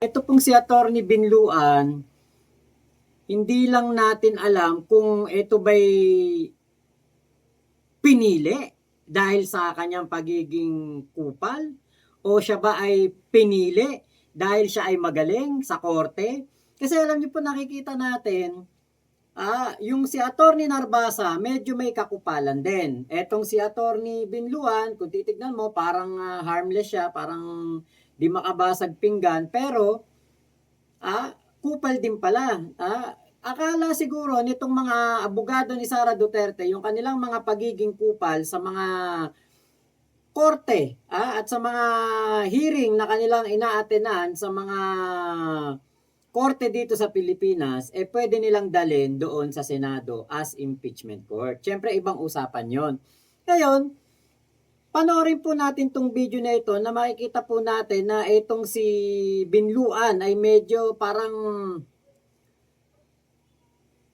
Ito pong si Attorney Binluan, hindi lang natin alam kung ito ba'y pinili dahil sa kanyang pagiging kupal o siya ba ay pinili dahil siya ay magaling sa korte. Kasi alam niyo po, nakikita natin, yung si Attorney Narbasa medyo may kakupalan din. Etong si Attorney Binluan, kung titignan mo, parang harmless siya, parang di makabasag pinggan, pero kupal din pala. Akala siguro nitong mga abogado ni Sara Duterte, yung kanilang mga pagiging kupal sa mga korte at sa mga hearing na kanilang inaatenan sa mga korte dito sa Pilipinas, pwede nilang dalhin doon sa Senado as impeachment court. Siyempre, ibang usapan yon. Ngayon, panoorin po natin tong video na ito na makikita po natin na itong si Binluan ay medyo parang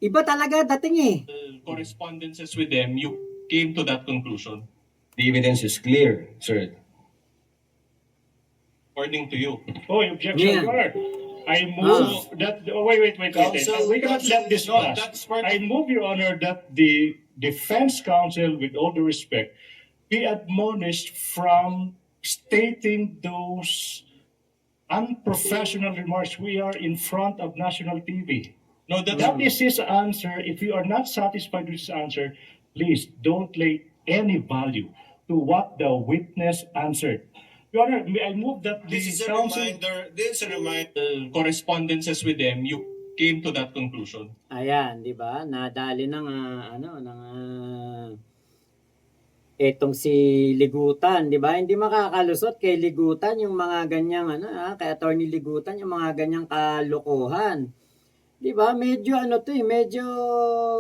iba talaga dating eh. Correspondences with them, you came to that conclusion, The evidence is clear, sir. according to you. Oh, objection, Yeah. Your Honor. I move that, wait. Counsel, We cannot let this no, pass. that's part I move, Your Honor, that the defense counsel, with all due respect, be admonished from stating those unprofessional remarks. We are in front of national TV. No, That that's is his answer. If you are not satisfied with his answer, please don't lay any value to what the witness answered. Your Honor, I move that the this is a counsel... reminder. This is a reminder. Correspondences with them, you came to that conclusion. Ayan, 'di ba? Nadali ng etong si Ligutan, 'di ba? Hindi makakalusot kay Ligutan yung mga ganyang kay Attorney Ligutan yung mga ganyang kalokohan. 'Di ba? Medyo medyo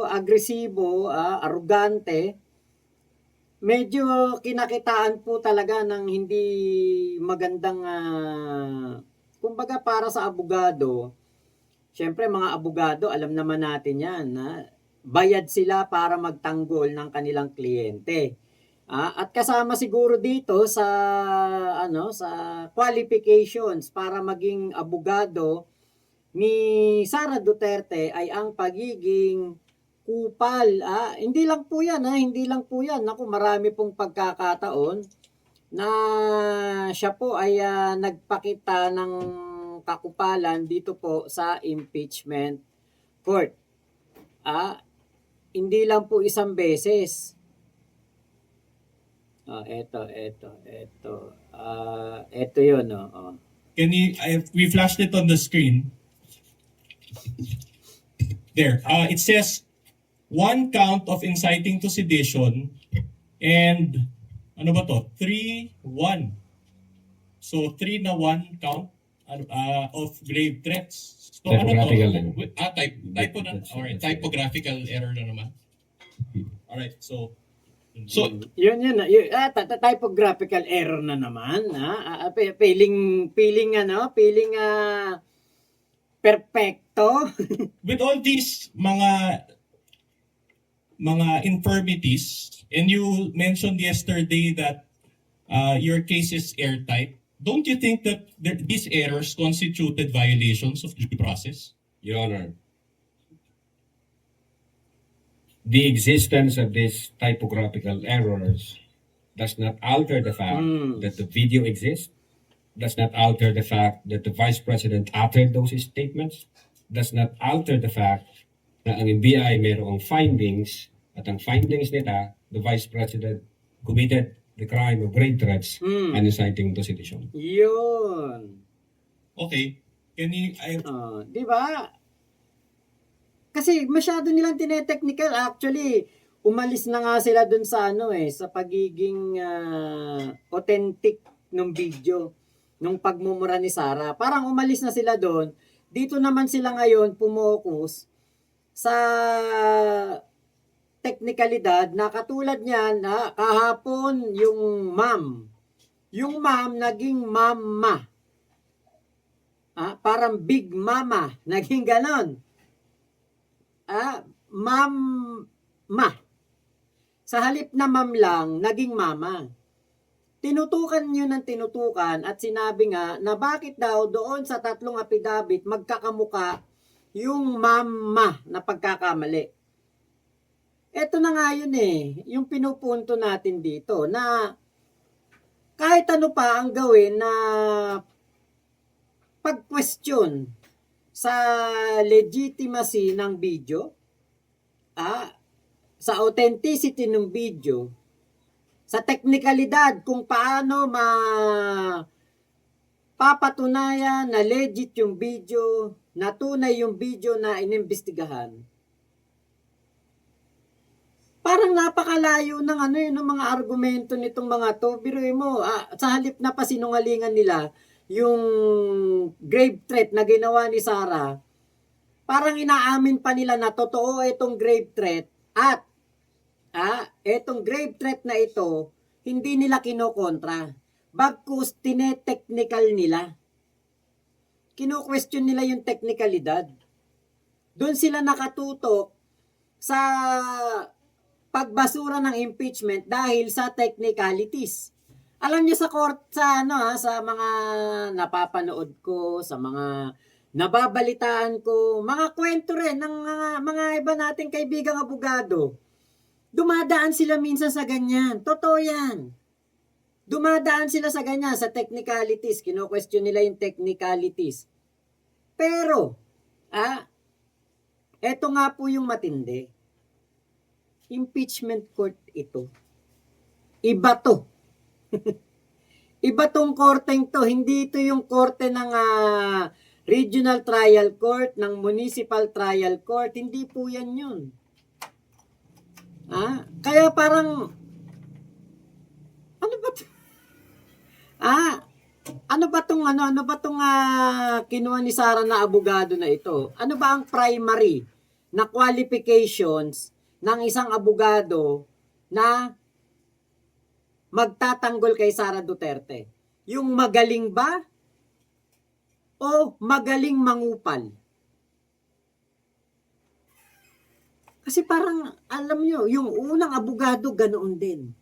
agresibo, arugante. Medyo kinakitaan po talaga ng hindi magandang kumbaga para sa abogado. Siyempre mga abogado, alam naman natin 'yan, bayad sila para magtanggol ng kanilang kliyente. At kasama siguro dito sa sa qualifications para maging abogado ni Sara Duterte ay ang pagiging kupal. Hindi lang po 'yan, hindi lang po 'yan. Naku, marami pong pagkakataon na siya po ay nagpakita ng kakupalan dito po sa impeachment court. Hindi lang po isang beses. Eto. Eto 'yun, Can you, we flashed it on the screen. There. It says one count of inciting to sedition and ano ba to? 3-1. So 3 na 1 count of grave threats. So Typographical ano to? Typographical error na naman. Alright, so yun, typographical error na naman. Feeling perfecto. with all these mga infirmities, and you mentioned yesterday that your case is airtight, don't you think that these errors constituted violations of due process? Your Honor, the existence of these typographical errors does not alter the fact that the video exists, does not alter the fact that the Vice President uttered those statements, does not alter the fact na ang NBI mayroong findings at ang findings nila, the Vice President committed the crime of grave threats and inciting to sedition. Yun. Okay. Can you, Di ba? Kasi masyado nilang tinetechnical. Actually, umalis na nga sila dun sa sa pagiging authentic ng video, nung pagmumura ni Sara. Parang umalis na sila doon. Dito naman sila ngayon pumokus sa teknikalidad na katulad niyan kahapon yung ma'am. Yung ma'am naging mama. Parang big mama. Naging ganon. Ma'am. Sa halip na ma'am lang, naging mama. tinutukan yun ng tinutukan at sinabi nga na bakit daw doon sa 3 affidavit magkakamuka yung mama na pagkakamali. Ito na nga yun yung pinupunto natin dito na kahit ano pa ang gawin na pag-question sa legitimacy ng video, sa authenticity ng video, sa teknikalidad kung paano papatunayan na legit yung video, na tunay yung video na inimbestigahan. Parang napakalayo ng ng mga argumento nitong mga to. Biruin mo, sa halip na pasinungalingan nila yung grave threat na ginawa ni Sarah, parang inaamin pa nila na totoo itong grave threat at etong grave threat na ito, hindi nila kinokontra. Bagkus tinetechnical nila. Kino-question nila yung technicalidad. Doon sila nakatutok sa pagbasura ng impeachment dahil sa technicalities. Alam niyo sa court, sa mga napapanood ko, sa mga nababalitaan ko, mga kwento rin ng mga iba nating kaibigang abogado. Dumadaan sila minsan sa ganyan. Totoo yan. Dumadaan sila sa ganyan, sa technicalities. Kino-question nila yung technicalities. Pero, eto nga po yung matindi. Impeachment court ito. Iba to. Iba tong korteng to. Hindi ito yung korte ng regional trial court, ng municipal trial court. Hindi po yan yun. Kaya parang ano ba to? Ano ba tong kinuha ni Sarah na abogado na ito? Ano ba ang primary na qualifications ng isang abogado na magtatanggol kay Sara Duterte? Yung magaling ba o magaling mangupal? Kasi parang, alam nyo, yung unang abogado, ganoon din.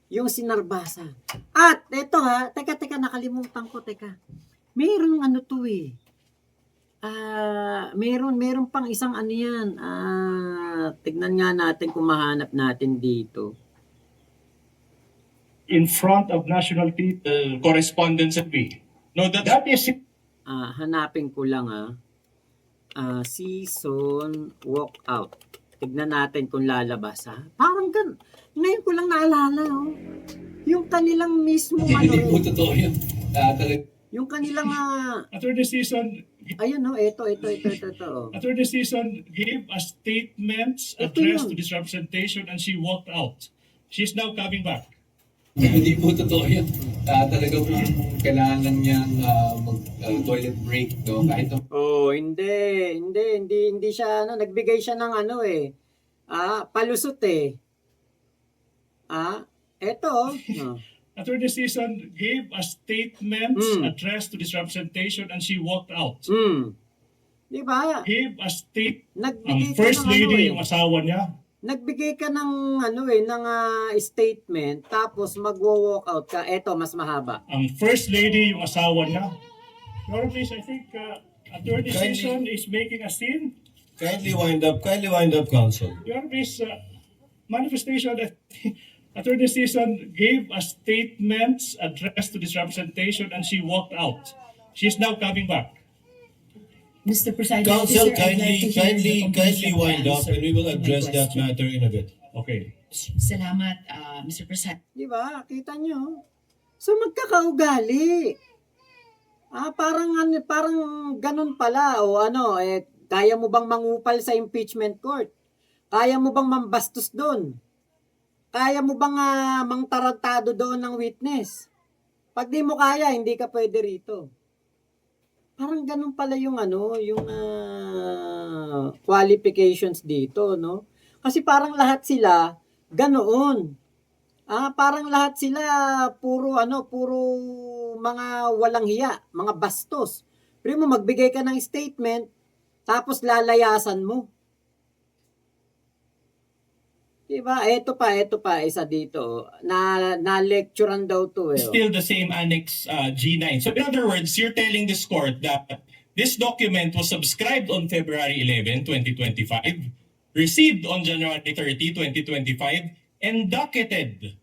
Yung sinarbasa. At, eto teka, nakalimutan ko, Meron to meron pang isang yan. Tignan nga natin kung mahanap natin dito. In front of National Correspondence at B. No, That is Hanapin ko lang season walkout. Tignan natin kung lalabas Parang ngayon ko lang naalala yung kanilang mismo Hindi po totoo yun. yung kanilang Attorney Season. ayun ito. Attorney Season gave a statement addressed to this representation and she walked out. She's now coming back. Hindi po totoo yun. Talaga po kailangan lang niyang mag-toilet break. No? Kahit hindi siya nagbigay siya ng palusot eto Attorney Season gave a statement addressed to this representation and she walked out. Di ba? Gave a Nagbigay Ang ka first ng lady yung asawa niya. Nagbigay ka ng statement tapos magwo-walk out ka. Eto mas mahaba. Ang first lady yung asawa niya. Your please, I think Attorney Kindly- Season is making a scene. Kindly wind up, counsel. Your please, manifestation that Attorney Season gave a statement addressed to this representation and she walked out. She's now coming back. Mr. Presiding Counsel, Officer, I'd like to hear the kindly conclusion wind up answer and we will to my address that question. matter in a bit. Okay. Salamat, Mr. Presiding. Di ba? Kita nyo? So magkakaugali. Parang ganun pala kaya mo bang mangupal sa impeachment court? Kaya mo bang mambastos doon? Kaya mo bang mangtarantado doon ng witness? Pag di mo kaya, hindi ka pwede rito. Parang ganun pala yung qualifications dito, no? Kasi parang lahat sila ganoon. Parang lahat sila puro mga walang hiya, mga bastos. Pero mo magbigay ka ng statement tapos lalayasan mo. Diba? Ito pa, isa dito. Na-lecturean daw to eh. Still the same Annex G9. So in other words, you're telling this court that this document was subscribed on February 11, 2025, received on January 30, 2025, and docketed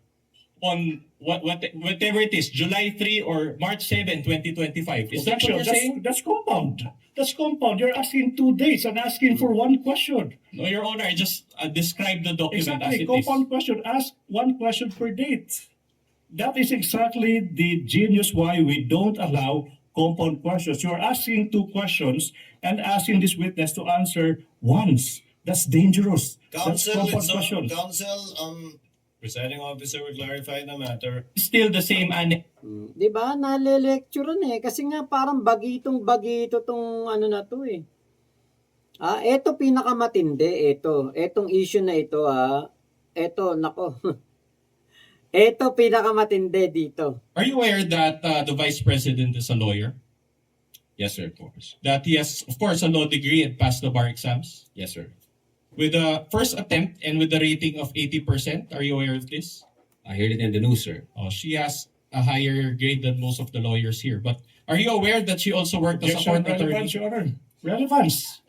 on whatever it is, July 3 or March 7, 2025. Is that what Objection. you're saying? That's compound. That's compound. You're asking 2 dates and asking for one question. No, Your Honor, I just described the document as Exactly. it is. Compound question. Ask one question per date. That is exactly the genius why we don't allow compound questions. You're asking 2 questions and asking this witness to answer once. That's dangerous. That's compound question. Presiding officer will clarify the matter. Still the same Annex. Diba? Nale-lecturean eh. Kasi nga parang bagito tong ano na to eh. Ito pinakamatindi. Etong issue na ito Ito, nako. Ito pinakamatindi dito. Are you aware that the Vice President is a lawyer? Yes, sir, of course. That he has, of course, a law degree and passed the bar exams? Yes, sir. With the first attempt and with the rating of 80%, are you aware of this? I heard it in the news, sir. Oh, she has a higher grade than most of the lawyers here. But are you aware that she also worked as a Objection. court Relevance, attorney? Your Honor. Relevance.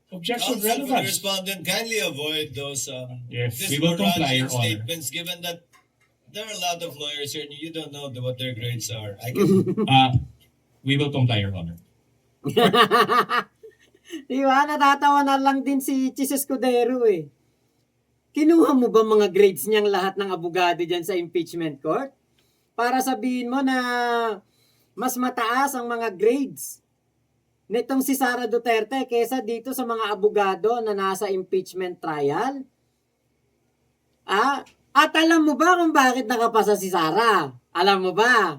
Objection. Counsel, for the Relevance. respondent, kindly avoid those Yes. We will comply, Your Honor. statements, given that there are a lot of lawyers here and you don't know what their grades are. I can We will comply, Your Honor. Diba? Natatawa na lang din si Chis Escudero eh. Kinuha mo ba mga grades niyang lahat ng abogado dyan sa impeachment court? Para sabihin mo na mas mataas ang mga grades nitong si Sara Duterte kesa dito sa mga abogado na nasa impeachment trial? At alam mo ba kung bakit nakapasa si Sara? Alam mo ba?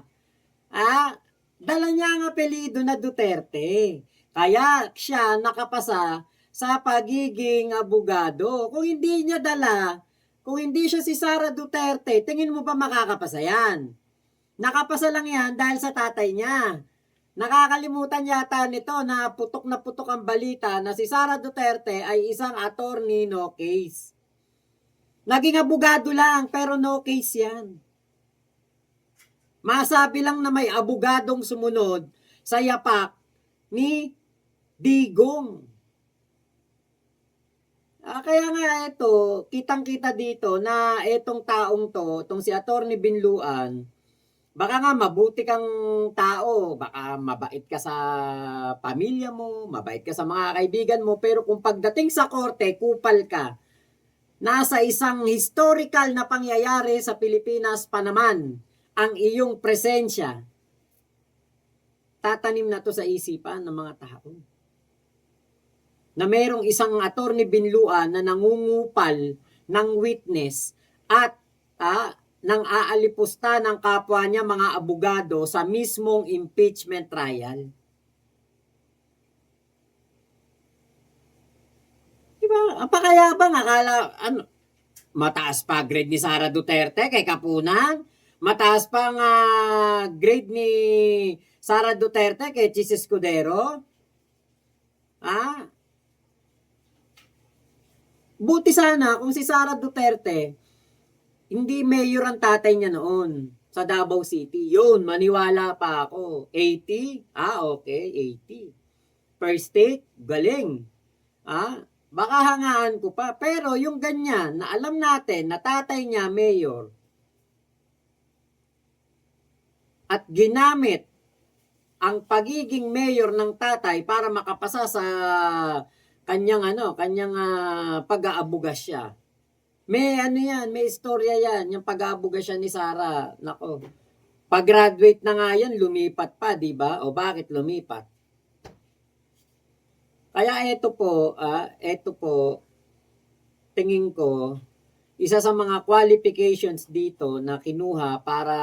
Dala niya ang apelyido na Duterte. Kaya siya nakapasa sa pagiging abogado. Kung hindi niya dala, kung hindi siya si Sara Duterte, tingin mo ba makakapasa yan? Nakapasa lang yan dahil sa tatay niya. Nakakalimutan yata nito na putok ang balita na si Sara Duterte ay isang attorney no case. Naging abogado lang pero no case yan. Masabi lang na may abogadong sumunod sa yapak ni Digong. Kaya nga ito, kitang-kita dito na itong taong to, itong si Attorney Binluan, baka nga mabuti kang tao, baka mabait ka sa pamilya mo, mabait ka sa mga kaibigan mo, pero kung pagdating sa korte, kupal ka, nasa isang historical na pangyayari sa Pilipinas pa naman ang iyong presensya, tatanim na to sa isipan ng mga tao. Na merong isang attorney Binluan na nangungupal ng witness at nang aalipusta ng kapwa niya mga abogado sa mismong impeachment trial. Diba? Ang pakayabang, akala, mataas pa grade ni Sara Duterte kay Kapunan? Mataas pa ang grade ni Sara Duterte kay Chis Escudero? Buti sana kung si Sara Duterte, hindi mayor ang tatay niya noon sa Davao City. Yun, maniwala pa ako. 80? Okay, 80. Per state, galing. Baka hangaan ko pa. Pero yung ganyan, na alam natin na tatay niya mayor, at ginamit ang pagiging mayor ng tatay para makapasa sa kanyang pag-aabuga siya. May may istorya yan, yung pag-aabuga siya ni Sara. Nako. Pag-graduate na nga yan, lumipat pa, di ba? O bakit lumipat? Kaya ito po, tingin ko, isa sa mga qualifications dito na kinuha para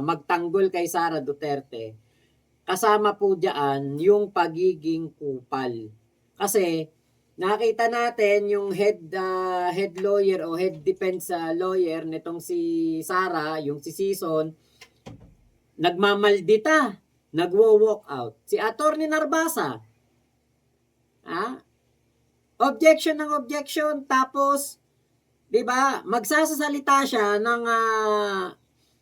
magtanggol kay Sara Duterte, kasama po diyan yung pagiging kupal. Kasi nakita natin yung head lawyer o head defense lawyer nitong si Sara, yung si Sison, nagmamaldita, nagwo-walk out. Si Attorney Narbasa, objection ng objection, tapos 'Di ba? Magsasasalita siya ng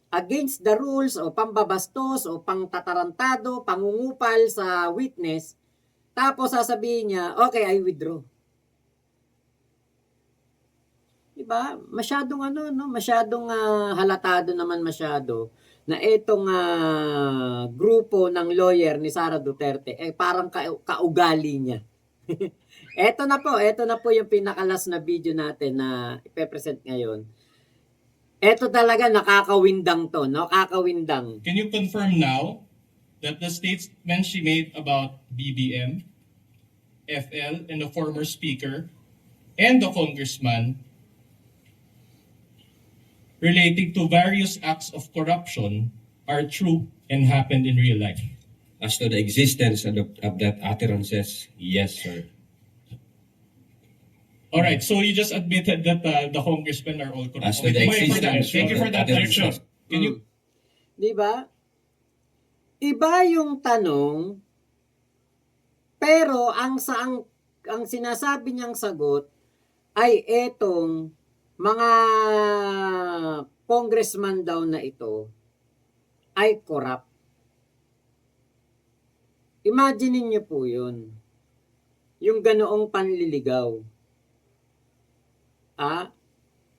against the rules o pambabastos o pangtatarantado, pangungupal sa witness. Tapos sasabihin niya, okay, I withdraw. 'Di ba? Masyadong masyadong halatado naman masyado na itong grupo ng lawyer ni Sara Duterte parang kaugali niya. Ito na po yung pinakalas na video natin na ipe-present ngayon. Ito talaga nakakawindang to, nakakawindang. Can you confirm now that the statement she made about BBM, FL, and the former speaker, and the congressman relating to various acts of corruption are true and happened in real life? As to the existence of that utterances, yes, sir. All right, so you just admitted that the congressmen are all corrupt. As to the Okay, existence thank you for that direction. Can you? Di ba? Iba yung tanong, pero ang sinasabi niyang sagot ay etong mga congressman daw na ito ay corrupt. Imagine niyo po yun. Yung ganoong panliligaw.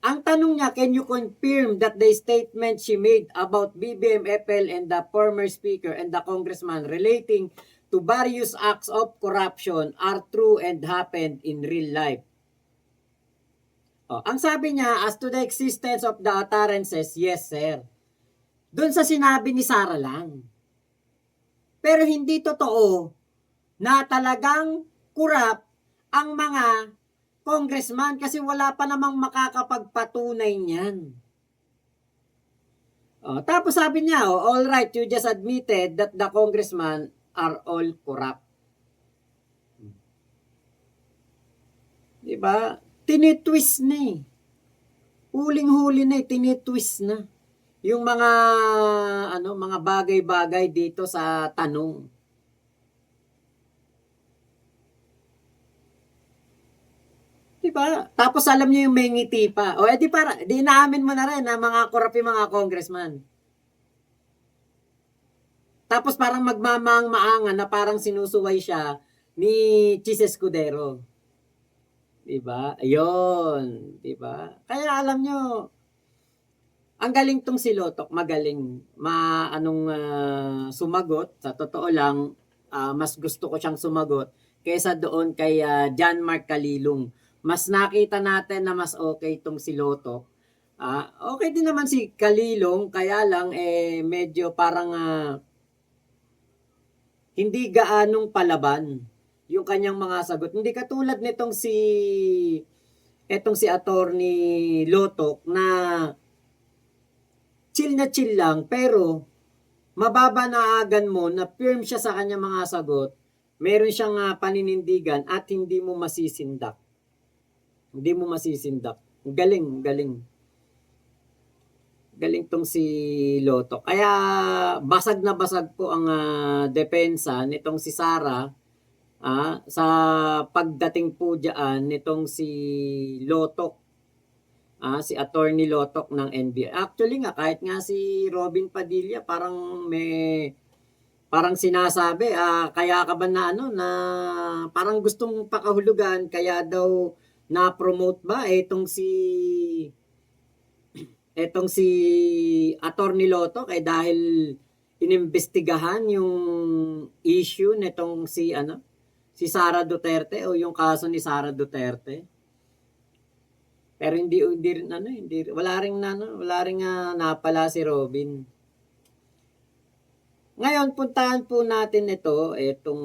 Ang tanong niya, can you confirm that the statement she made about BBM, FL, and the former speaker and the congressman relating to various acts of corruption are true and happened in real life? Ang sabi niya, as to the existence of the utterances, yes, sir. Doon sa sinabi ni Sara lang. Pero hindi totoo na talagang corrupt ang mga congressman kasi wala pa namang makakapagpatunay niyan. Tapos sabi niya, all right, you just admitted that the congressman are all corrupt. Diba? Tinitwist na eh. Huling-huli na eh, tinitwist na. Yung mga bagay-bagay dito sa tanong. Diba? Tapos alam niyo yung may ngiti pa. O edi di inaamin mo na rin na mga korap yung mga congressman. Tapos parang magmamang-maangan na parang sinusuway siya ni Chis Escudero. Diba? Ayun. Diba? Kaya alam nyo, ang galing tong si Lotok, magaling. Sumagot. Sa totoo lang, mas gusto ko siyang sumagot kaysa doon kay John Mark Calilong. Mas nakita natin na mas okay tong si Lotok. Okay din naman si Calilong, kaya lang medyo parang hindi gaanong palaban yung kanyang mga sagot. Hindi katulad nitong si Attorney Lotok na chill lang, pero mababa na agan mo na firm siya sa kanyang mga sagot, meron siyang paninindigan at hindi mo masisindak. Hindi mo masisindak. Galing. Galing tong si Lotok. Kaya basag na basag po ang depensa nitong si Sara sa pagdating po diyan nitong si Lotok. Si Attorney Lotok ng NBI. Actually nga, kahit nga si Robin Padilla, parang sinasabi, kaya ka ba na parang gustong pakahulugan, kaya daw na-promote ba etong si Attorney Lotok dahil inimbestigahan yung issue nitong si Sara Duterte o yung kaso ni Sara Duterte. Pero hindi wala ring napala si Robin. Ngayon puntahan po natin itong